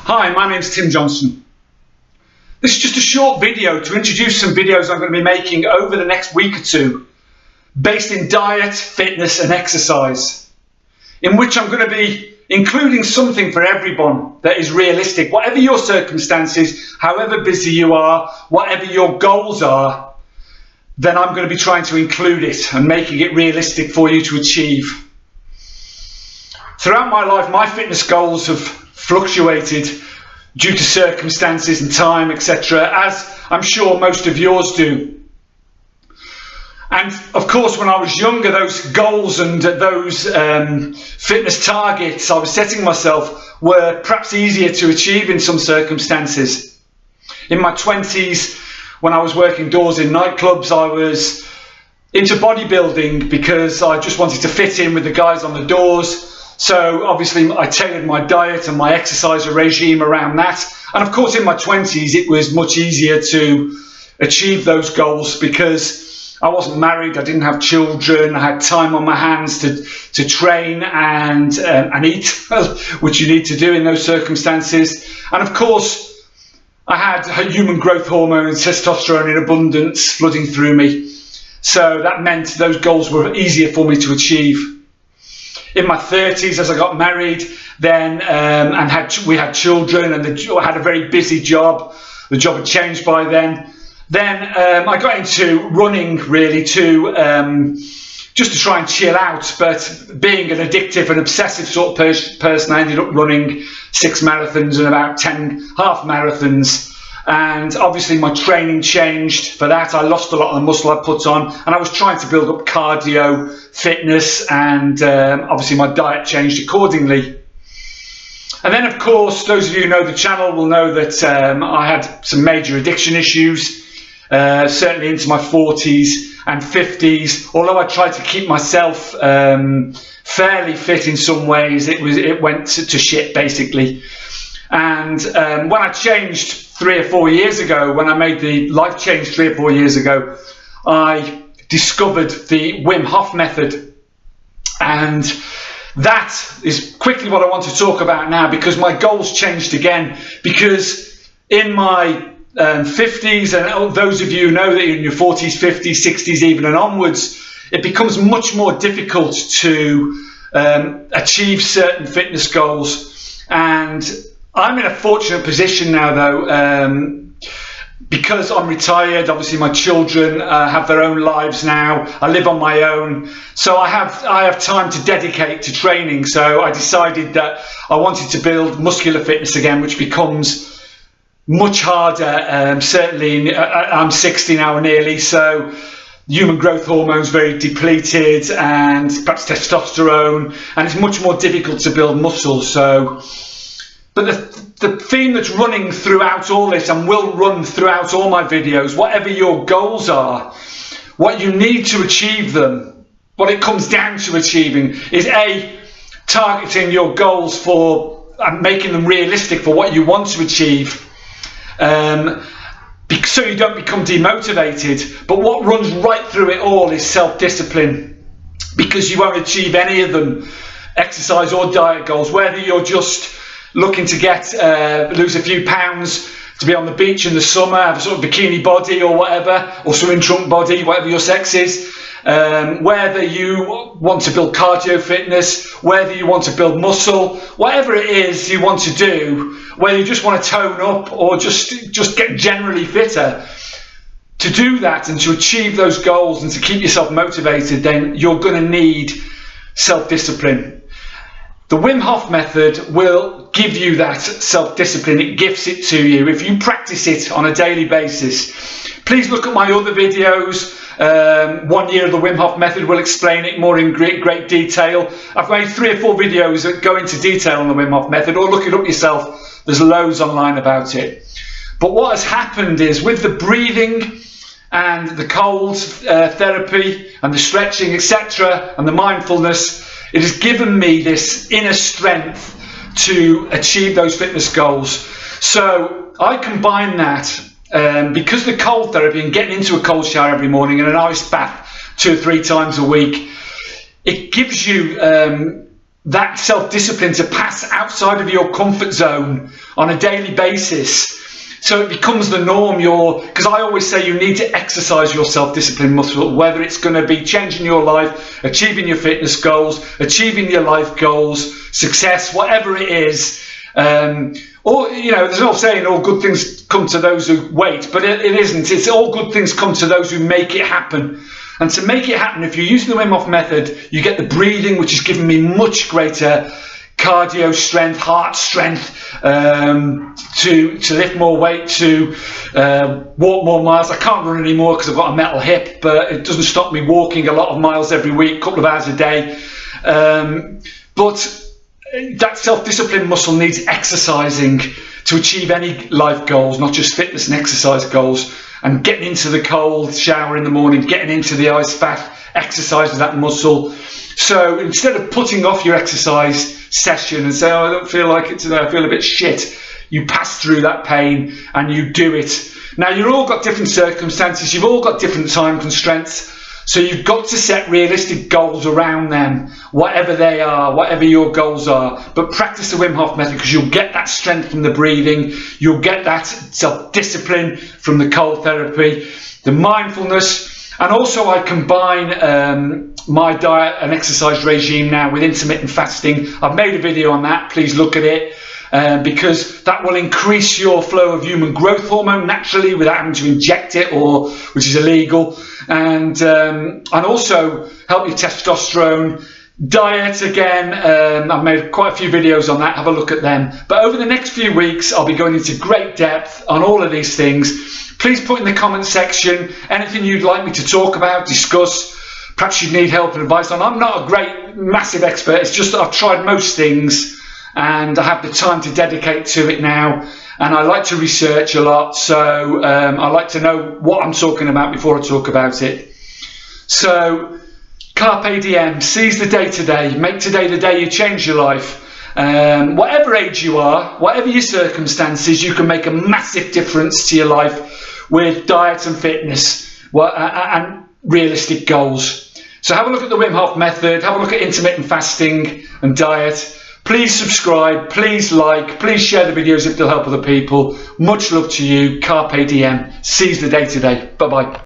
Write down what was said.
Hi, my name's Tim Johnson. This is just a short video to introduce some videos I'm going to be making over the next week or two based in diet, fitness and exercise, in which I'm going to be including something for everyone that is realistic. Whatever your circumstances, however busy you are, whatever your goals are, then I'm going to be trying to include it and making it realistic for you to achieve. Throughout my life, my fitness goals have fluctuated due to circumstances and time, etc., as I'm sure most of yours do. And of course, when I was younger, those goals and those fitness targets I was setting myself were perhaps easier to achieve in some circumstances. In my 20s, when I was working doors in nightclubs, I was into bodybuilding because I just wanted to fit in with the guys on the doors. So obviously I tailored my diet and my exercise regime around that. And of course in my 20s it was much easier to achieve those goals because I wasn't married, I didn't have children, I had time on my hands to train and eat, which you need to do in those circumstances. And of course I had human growth hormone and testosterone in abundance flooding through me. So that meant those goals were easier for me to achieve. In my 30s, as I got married, then we had children, and I had a very busy job. The job had changed by then. Then I got into running really just to try and chill out. But being an addictive and obsessive sort of person, I ended up running 6 marathons and about 10 half marathons. And obviously my training changed for that. I lost a lot of the muscle I put on, and I was trying to build up cardio, fitness, and obviously my diet changed accordingly. And then of course, those of you who know the channel will know that I had some major addiction issues, certainly into my 40s and 50s. Although I tried to keep myself fairly fit in some ways, it went to shit basically. And when I changed 3 or 4 years ago, when I made the life change 3 or 4 years ago, I discovered the Wim Hof method. And that is quickly what I want to talk about now, because my goals changed again. Because in my 50s, and those of you who know that in your 40s, 50s, 60s even and onwards, it becomes much more difficult to achieve certain fitness goals. And I'm in a fortunate position now though, because I'm retired. Obviously my children have their own lives now. I live on my own, so I have time to dedicate to training. So I decided that I wanted to build muscular fitness again, which becomes much harder. Certainly I'm 60 now nearly, so human growth hormone's very depleted, and perhaps testosterone, and it's much more difficult to build muscle. But the theme that's running throughout all this, and will run throughout all my videos, whatever your goals are, what you need to achieve them, what it comes down to achieving is A, targeting your goals for and making them realistic for what you want to achieve, so you don't become demotivated. But what runs right through it all is self-discipline, because you won't achieve any of them, exercise or diet goals, whether you're just looking to lose a few pounds to be on the beach in the summer, have a sort of bikini body or whatever, or swimming trunk body, whatever your sex is, whether you want to build cardio fitness, whether you want to build muscle, whatever it is you want to do, whether you just want to tone up or just get generally fitter, to do that and to achieve those goals and to keep yourself motivated, then you're going to need self-discipline. The Wim Hof method will give you that self-discipline. It gifts it to you if you practice it on a daily basis. Please look at my other videos. 1 year of the Wim Hof method will explain it more in great detail. I've made 3 or 4 videos that go into detail on the Wim Hof method, or look it up yourself. There's loads online about it. But what has happened is, with the breathing and the cold therapy and the stretching, etc., and the mindfulness, it has given me this inner strength to achieve those fitness goals. So I combine that because the cold therapy and getting into a cold shower every morning and an ice bath 2 or 3 times a week, it gives you that self-discipline to pass outside of your comfort zone on a daily basis, so it becomes the norm. Because I always say you need to exercise your self-discipline muscle, whether it's going to be changing your life, achieving your fitness goals, achieving your life goals, success, whatever it is. Or, you know, there's an old saying, all good things come to those who wait, but it isn't. It's all good things come to those who make it happen. And to make it happen, if you're using the Wim Hof method, you get the breathing, which is giving me much greater cardio strength, heart strength, to lift more weight, to walk more miles. I can't run anymore because I've got a metal hip, but it doesn't stop me walking a lot of miles every week, a couple of hours a day. But that self-discipline muscle needs exercising to achieve any life goals, not just fitness and exercise goals. And getting into the cold shower in the morning, getting into the ice bath, exercises that muscle. So instead of putting off your exercise session and say, oh, I don't feel like it today, I feel a bit shit, you pass through that pain and you do it. Now, you've all got different circumstances, you've all got different time constraints, so you've got to set realistic goals around them, whatever they are, whatever your goals are. But practice the Wim Hof method, because you'll get that strength from the breathing, you'll get that self-discipline from the cold therapy, the mindfulness, and also I combine my diet and exercise regime now with intermittent fasting. I've made a video on that, please look at it. Because that will increase your flow of human growth hormone naturally without having to inject it, which is illegal, and also help your testosterone. Diet, again, I've made quite a few videos on that, have a look at them. But over the next few weeks, I'll be going into great depth on all of these things. Please put in the comment section anything you'd like me to talk about, discuss, perhaps you need help and advice on. I'm not a great, massive expert, it's just that I've tried most things and I have the time to dedicate to it now, and I like to research a lot, so I like to know what I'm talking about before I talk about it. So Carpe Diem, seize the day today, make today the day you change your life. Whatever age you are, whatever your circumstances, you can make a massive difference to your life with diet and fitness and realistic goals. So have a look at the Wim Hof method, have a look at intermittent fasting and diet. Please subscribe, please like, please share the videos if they'll help other people. Much love to you. Carpe Diem. Seize the day today. Bye-bye.